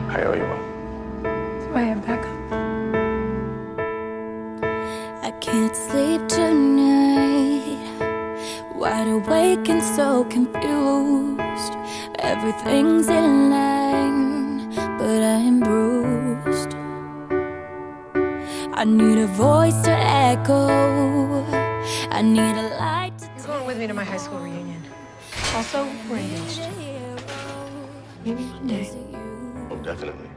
I owe you one. So I have backup. I can't sleep tonight, wide awake and so confused. Everything's in line, but I am bruised. I need a voice to echo, I need a light to You're going with me to my high school reunion. Also, we're engaged. Maybe one day. Oh, definitely.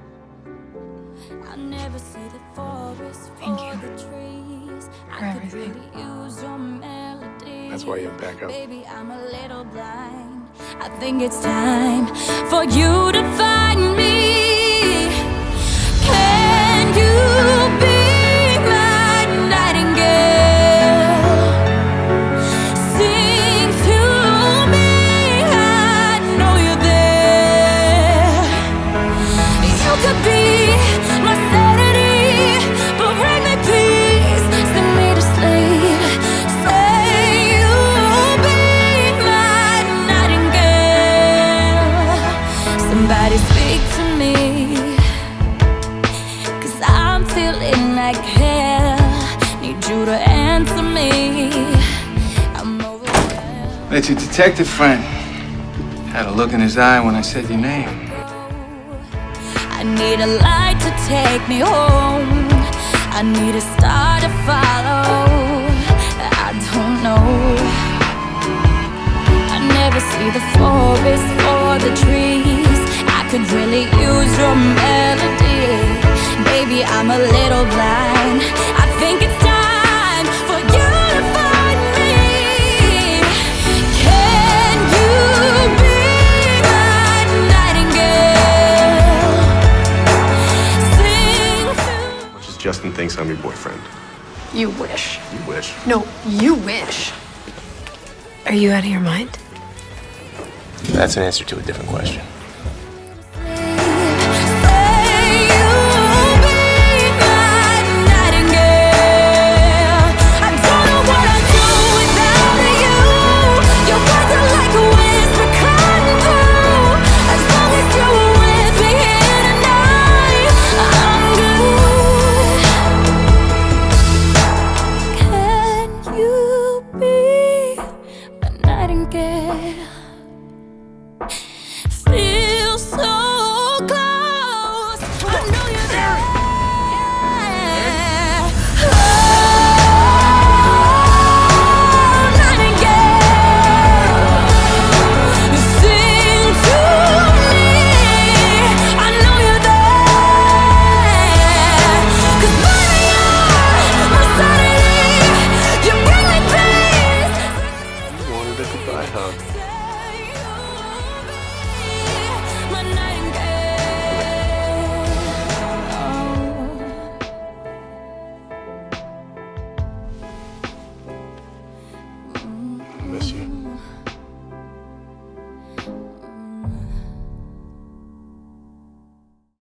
I never see the forest Thank for you the trees. for everything. That's why you have backup. Baby, I'm a little blind. I think it's time for you to find me. Can you be my nightingale? Sing to me, I know you're there. You could be my sanity, but bring me peace, sing me to sleep. Say you'll be my nightingale. Somebody speak to me, 'cause I'm feeling like hell. Need you to answer me. I'm overwhelmed. It's your detective friend. Had a look in his eye when I said your name. I need a light to take me home. I need a star to follow. I don't know. I never see the forest for the trees. I could really use your melody. Baby, I'm a little blind. I think it's time for you to find me. Can you be my nightingale? Sing through. Much as Justin thinks I'm your boyfriend. You wish. You wish. No, you wish. Are you out of your mind? That's an answer to a different question.